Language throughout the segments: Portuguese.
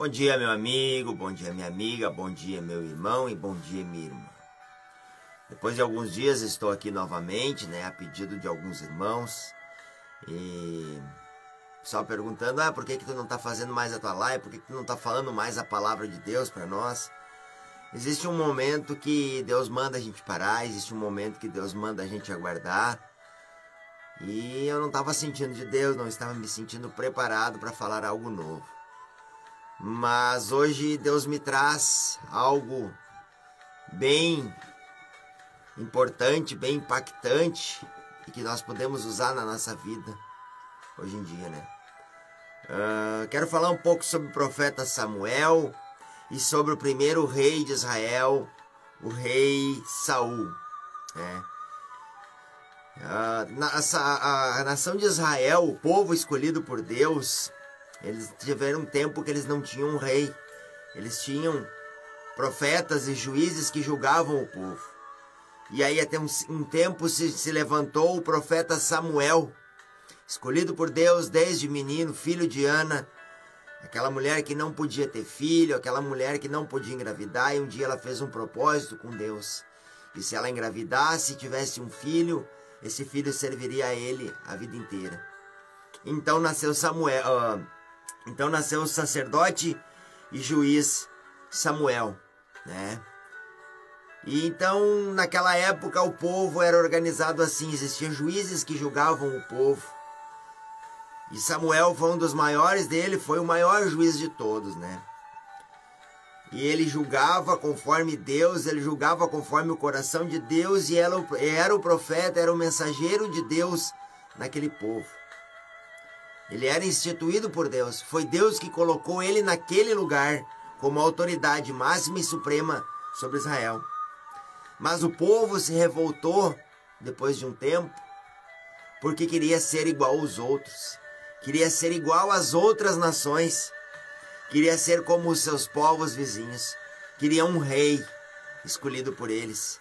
Bom dia, meu amigo, bom dia, minha amiga, bom dia, meu irmão e bom dia, minha irmã. Depois de alguns dias estou aqui novamente, a pedido de alguns irmãos. E só perguntando, por que tu não está fazendo mais a tua live? Por que tu não está falando mais a palavra de Deus para nós? Existe um momento que Deus manda a gente parar, existe um momento que Deus manda a gente aguardar. E eu não estava sentindo de Deus, não estava me sentindo preparado para falar algo novo. Mas hoje Deus me traz algo bem importante, bem impactante e que nós podemos usar na nossa vida hoje em dia, Quero falar um pouco sobre o profeta Samuel e sobre o primeiro rei de Israel, o rei Saul. A nação de Israel, o povo escolhido por Deus, eles tiveram um tempo que eles não tinham um rei. Eles tinham profetas e juízes que julgavam o povo. E aí até um tempo se levantou o profeta Samuel, escolhido por Deus desde menino, filho de Ana, aquela mulher que não podia ter filho, aquela mulher que não podia engravidar, e um dia ela fez um propósito com Deus. E se ela engravidasse e tivesse um filho, esse filho serviria a ele a vida inteira. Então nasceu o sacerdote e juiz Samuel, E então, naquela época, o povo era organizado assim, existiam juízes que julgavam o povo. E Samuel foi um dos maiores dele, foi o maior juiz de todos, E ele julgava conforme Deus, ele julgava conforme o coração de Deus, e era o profeta, era o mensageiro de Deus naquele povo. Ele era instituído por Deus, foi Deus que colocou ele naquele lugar como autoridade máxima e suprema sobre Israel. Mas o povo se revoltou depois de um tempo, porque queria ser igual aos outros, queria ser igual às outras nações, queria ser como os seus povos vizinhos, queria um rei escolhido por eles,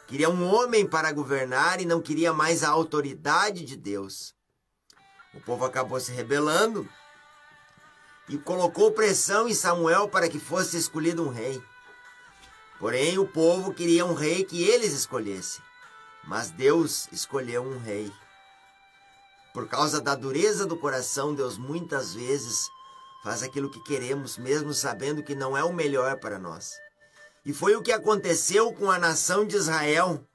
queria um homem para governar e não queria mais a autoridade de Deus. O povo acabou se rebelando e colocou pressão em Samuel para que fosse escolhido um rei. Porém, o povo queria um rei que eles escolhessem, mas Deus escolheu um rei. Por causa da dureza do coração, Deus muitas vezes faz aquilo que queremos, mesmo sabendo que não é o melhor para nós. E foi o que aconteceu com a nação de Israel.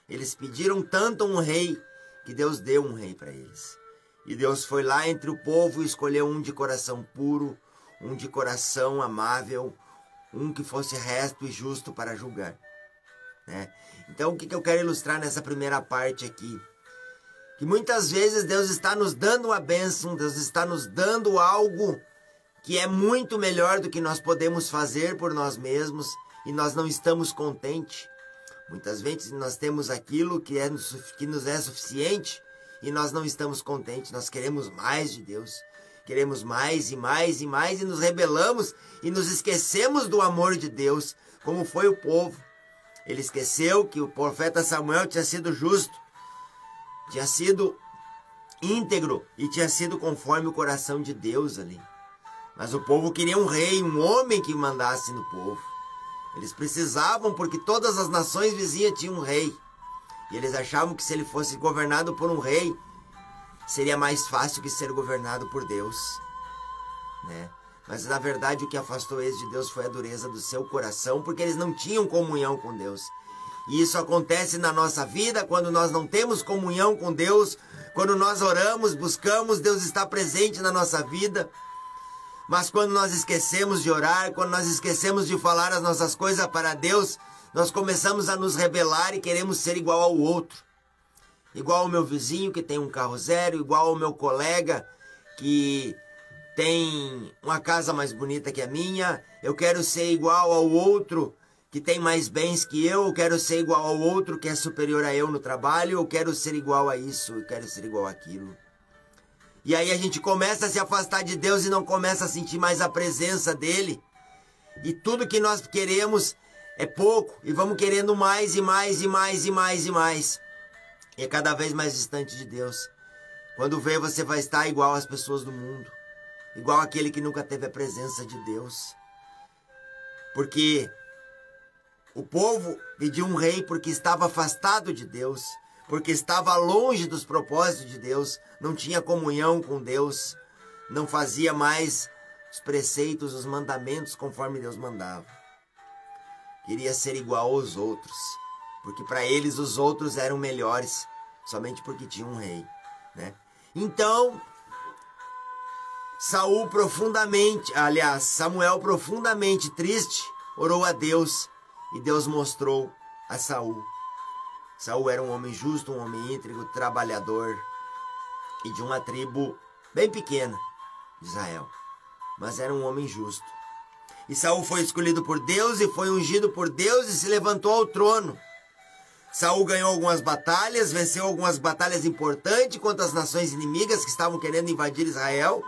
Eles pediram tanto um rei que Deus deu um rei para eles. E Deus foi lá entre o povo e escolheu um de coração puro, um de coração amável, um que fosse reto e justo para julgar. Então, o que eu quero ilustrar nessa primeira parte aqui? Que muitas vezes Deus está nos dando uma bênção, Deus está nos dando algo que é muito melhor do que nós podemos fazer por nós mesmos e nós não estamos contentes. Muitas vezes nós temos aquilo que nos é suficiente e nós não estamos contentes, nós queremos mais de Deus. Queremos mais e mais e mais e nos rebelamos e nos esquecemos do amor de Deus, como foi o povo. Ele esqueceu que o profeta Samuel tinha sido justo, tinha sido íntegro e tinha sido conforme o coração de Deus ali. Mas o povo queria um rei, um homem que mandasse no povo. Eles precisavam, porque todas as nações vizinhas tinham um rei. E eles achavam que se ele fosse governado por um rei, seria mais fácil que ser governado por Deus. Mas na verdade o que afastou eles de Deus foi a dureza do seu coração, porque eles não tinham comunhão com Deus. E isso acontece na nossa vida quando nós não temos comunhão com Deus, quando nós oramos, buscamos, Deus está presente na nossa vida. Mas quando nós esquecemos de orar, quando nós esquecemos de falar as nossas coisas para Deus, nós começamos a nos rebelar e queremos ser igual ao outro. Igual ao meu vizinho que tem um carro zero, igual ao meu colega que tem uma casa mais bonita que a minha. Eu quero ser igual ao outro que tem mais bens que eu quero ser igual ao outro que é superior a eu no trabalho, eu quero ser igual a isso, eu quero ser igual àquilo. E aí a gente começa a se afastar de Deus e não começa a sentir mais a presença dele. E tudo que nós queremos é pouco e vamos querendo mais e mais e mais e mais e mais. E é cada vez mais distante de Deus. Quando vê, você vai estar igual às pessoas do mundo. igual aquele que nunca teve a presença de Deus. Porque o povo pediu um rei porque estava afastado de Deus, porque estava longe dos propósitos de Deus, não tinha comunhão com Deus, não fazia mais os preceitos, os mandamentos conforme Deus mandava. Queria ser igual aos outros, porque para eles os outros eram melhores, somente porque tinha um rei, né? Então, Samuel profundamente triste, orou a Deus e Deus mostrou a Saul. Saul era um homem justo, um homem íntegro, trabalhador e de uma tribo bem pequena de Israel, mas era um homem justo. E Saul foi escolhido por Deus e foi ungido por Deus e se levantou ao trono. Saul ganhou algumas batalhas, venceu algumas batalhas importantes contra as nações inimigas que estavam querendo invadir Israel.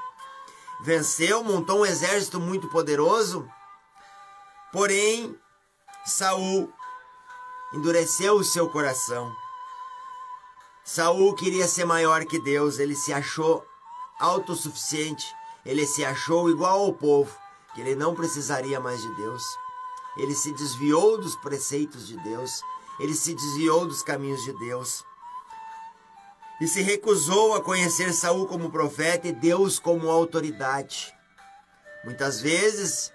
Venceu, montou um exército muito poderoso. Porém, Saul endureceu o seu coração. Saul queria ser maior que Deus, ele se achou autossuficiente, ele se achou igual ao povo, que ele não precisaria mais de Deus. Ele se desviou dos preceitos de Deus, ele se desviou dos caminhos de Deus. E se recusou a conhecer Saul como profeta e Deus como autoridade. Muitas vezes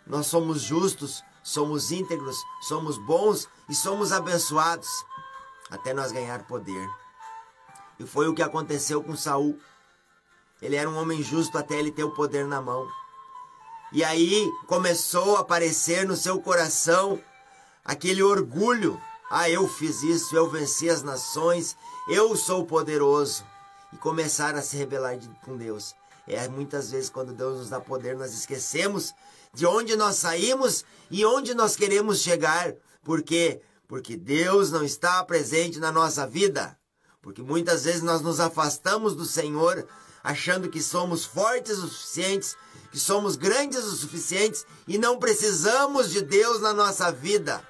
nós somos justos, somos íntegros, somos bons e somos abençoados até nós ganhar poder. E foi o que aconteceu com Saul. Ele era um homem justo até ele ter o poder na mão. E aí começou a aparecer no seu coração aquele orgulho. Ah, eu fiz isso, eu venci as nações, eu sou poderoso. E começaram a se rebelar com Deus. Muitas vezes quando Deus nos dá poder, nós esquecemos de onde nós saímos e onde nós queremos chegar. Por quê? Porque Deus não está presente na nossa vida. Porque muitas vezes nós nos afastamos do Senhor, achando que somos fortes o suficientes, que somos grandes o suficientes e não precisamos de Deus na nossa vida.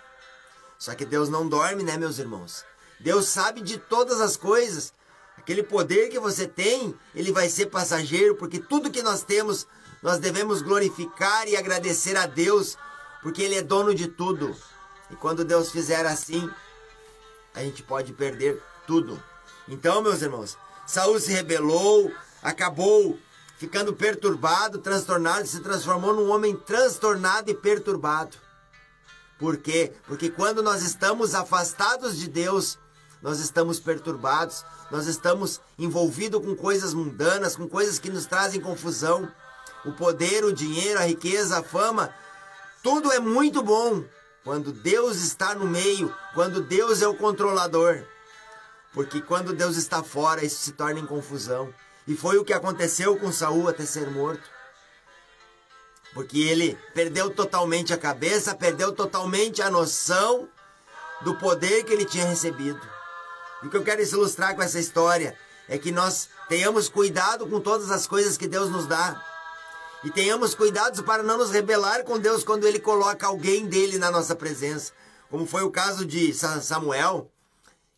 Só que Deus não dorme, né, meus irmãos? Deus sabe de todas as coisas. Aquele poder que você tem, ele vai ser passageiro, porque tudo que nós temos, nós devemos glorificar e agradecer a Deus, porque Ele é dono de tudo. E quando Deus fizer assim, a gente pode perder tudo. Então, meus irmãos, Saul se rebelou, acabou ficando perturbado, transtornado, se transformou num homem transtornado e perturbado. Por quê? Porque quando nós estamos afastados de Deus, nós estamos perturbados, nós estamos envolvidos com coisas mundanas, com coisas que nos trazem confusão. O poder, o dinheiro, a riqueza, a fama, tudo é muito bom quando Deus está no meio, quando Deus é o controlador. Porque quando Deus está fora, isso se torna em confusão. E foi o que aconteceu com Saul até ser morto. Porque ele perdeu totalmente a cabeça, perdeu totalmente a noção do poder que ele tinha recebido. E o que eu quero ilustrar com essa história é que nós tenhamos cuidado com todas as coisas que Deus nos dá. E tenhamos cuidado para não nos rebelar com Deus quando Ele coloca alguém dele na nossa presença. Como foi o caso de Samuel,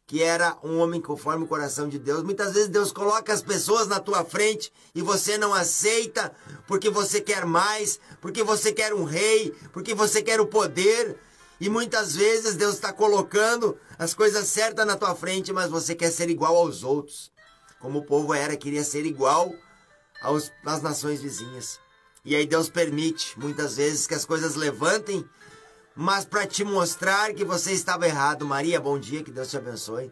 que era um homem conforme o coração de Deus. Muitas vezes Deus coloca as pessoas na tua frente e você não aceita porque você quer mais, porque você quer um rei, porque você quer o poder. E muitas vezes Deus está colocando as coisas certas na tua frente, mas você quer ser igual aos outros. Como o povo queria ser igual às nações vizinhas. E aí Deus permite, muitas vezes, que as coisas levantem, mas para te mostrar que você estava errado. Maria, bom dia, que Deus te abençoe.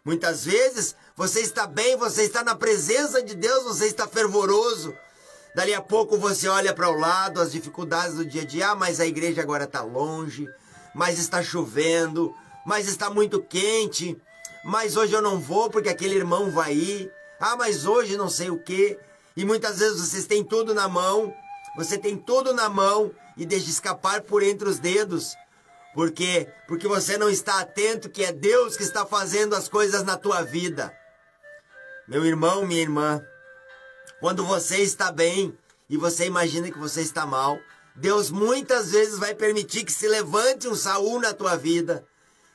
Muitas vezes você está bem, você está na presença de Deus, você está fervoroso. Dali a pouco você olha para o lado, as dificuldades do dia a dia. Ah, mas a igreja agora está longe, mas está chovendo, mas está muito quente, mas hoje eu não vou porque aquele irmão vai ir. Ah, mas hoje não sei o quê. E muitas vezes vocês têm tudo na mão, você tem tudo na mão e deixa escapar por entre os dedos. Por quê? Porque você não está atento que é Deus que está fazendo as coisas na tua vida. Meu irmão, minha irmã, quando você está bem e você imagina que você está mal, Deus muitas vezes vai permitir que se levante um Saul na tua vida,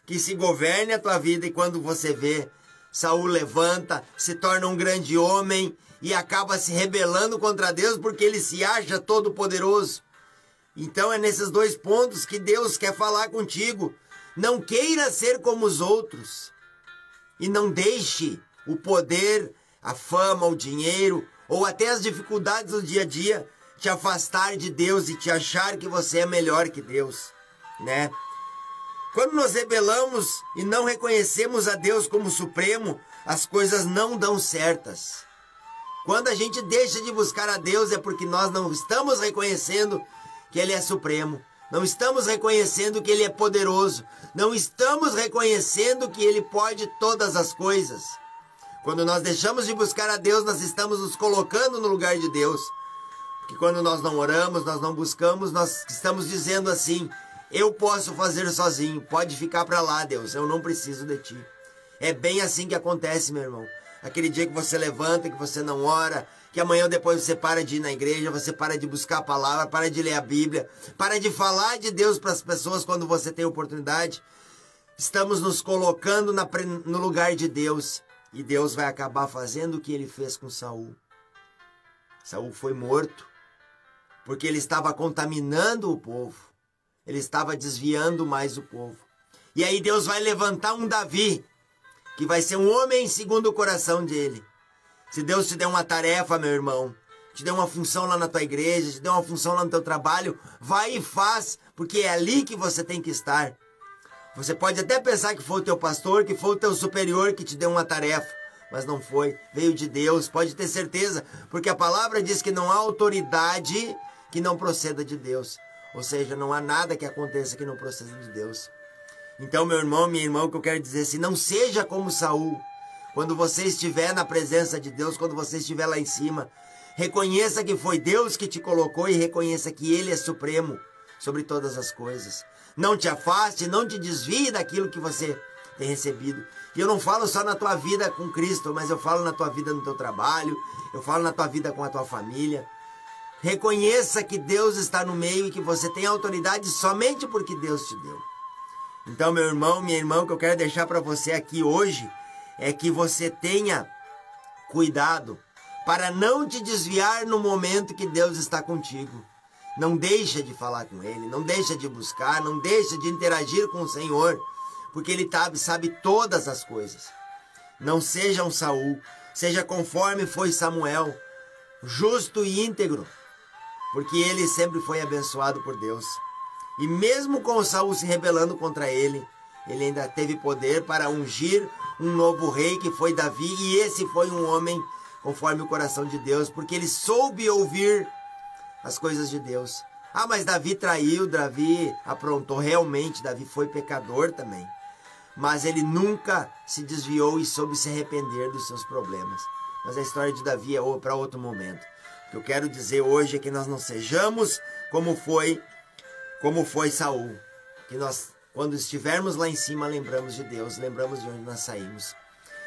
que se governe a tua vida, e quando você vê, Saul levanta, se torna um grande homem e acaba se rebelando contra Deus porque ele se acha todo poderoso. Então é nesses dois pontos que Deus quer falar contigo. Não queira ser como os outros e não deixe o poder, a fama, o dinheiro ou até as dificuldades do dia a dia te afastar de Deus e te achar que você é melhor que Deus, né? Quando nos rebelamos e não reconhecemos a Deus como supremo, as coisas não dão certas. Quando a gente deixa de buscar a Deus é porque nós não estamos reconhecendo que Ele é supremo, não estamos reconhecendo que Ele é poderoso, não estamos reconhecendo que Ele pode todas as coisas. Quando nós deixamos de buscar a Deus, nós estamos nos colocando no lugar de Deus. Porque quando nós não oramos, nós não buscamos, nós estamos dizendo assim: eu posso fazer sozinho, pode ficar para lá, Deus, eu não preciso de ti. É bem assim que acontece, meu irmão. Aquele dia que você levanta, que você não ora, que amanhã ou depois você para de ir na igreja, você para de buscar a palavra, para de ler a Bíblia, para de falar de Deus para as pessoas quando você tem oportunidade. Estamos nos colocando no lugar de Deus e Deus vai acabar fazendo o que ele fez com Saul. Saul foi morto porque ele estava contaminando o povo. Ele estava desviando mais o povo. E aí Deus vai levantar um Davi, que vai ser um homem segundo o coração dele. Se Deus te der uma tarefa, meu irmão, te deu uma função lá na tua igreja, te deu uma função lá no teu trabalho, vai e faz, porque é ali que você tem que estar. Você pode até pensar que foi o teu pastor, que foi o teu superior que te deu uma tarefa, mas não foi, veio de Deus, pode ter certeza, porque a palavra diz que não há autoridade que não proceda de Deus. Ou seja, não há nada que aconteça que não proceda de Deus. Então, meu irmão, minha irmã, o que eu quero dizer assim, não seja como Saul. Quando você estiver na presença de Deus, quando você estiver lá em cima, reconheça que foi Deus que te colocou e reconheça que Ele é supremo sobre todas as coisas. Não te afaste, não te desvie daquilo que você tem recebido. E eu não falo só na tua vida com Cristo, mas eu falo na tua vida no teu trabalho, eu falo na tua vida com a tua família. Reconheça que Deus está no meio e que você tem autoridade somente porque Deus te deu. Então, meu irmão, minha irmã, o que eu quero deixar para você aqui hoje é que você tenha cuidado para não te desviar no momento que Deus está contigo. Não deixa de falar com Ele, não deixa de buscar, não deixa de interagir com o Senhor, porque Ele sabe todas as coisas. Não seja um Saul, seja conforme foi Samuel, justo e íntegro, porque ele sempre foi abençoado por Deus. E mesmo com o Saul se rebelando contra ele, ele ainda teve poder para ungir um novo rei, que foi Davi, e esse foi um homem conforme o coração de Deus, porque ele soube ouvir as coisas de Deus. Ah, mas Davi traiu, Davi aprontou. Realmente, Davi foi pecador também. Mas ele nunca se desviou e soube se arrepender dos seus problemas. Mas a história de Davi é para outro momento. O que eu quero dizer hoje é que nós não sejamos como foi Saul. Que nós, quando estivermos lá em cima, lembramos de Deus, lembramos de onde nós saímos.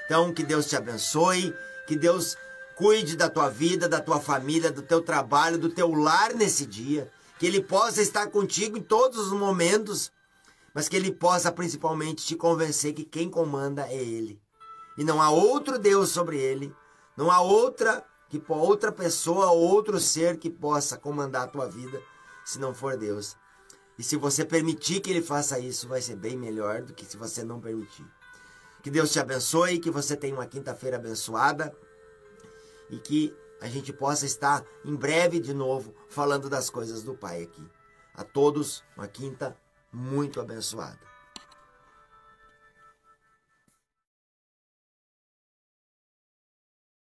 Então, que Deus te abençoe, que Deus cuide da tua vida, da tua família, do teu trabalho, do teu lar nesse dia. Que Ele possa estar contigo em todos os momentos, mas que Ele possa principalmente te convencer que quem comanda é Ele. E não há outro Deus sobre Ele, não há outra pessoa ou outro ser que possa comandar a tua vida, se não for Deus. E se você permitir que Ele faça isso, vai ser bem melhor do que se você não permitir. Que Deus te abençoe, que você tenha uma quinta-feira abençoada e que a gente possa estar em breve de novo falando das coisas do Pai aqui. A todos, uma quinta muito abençoada.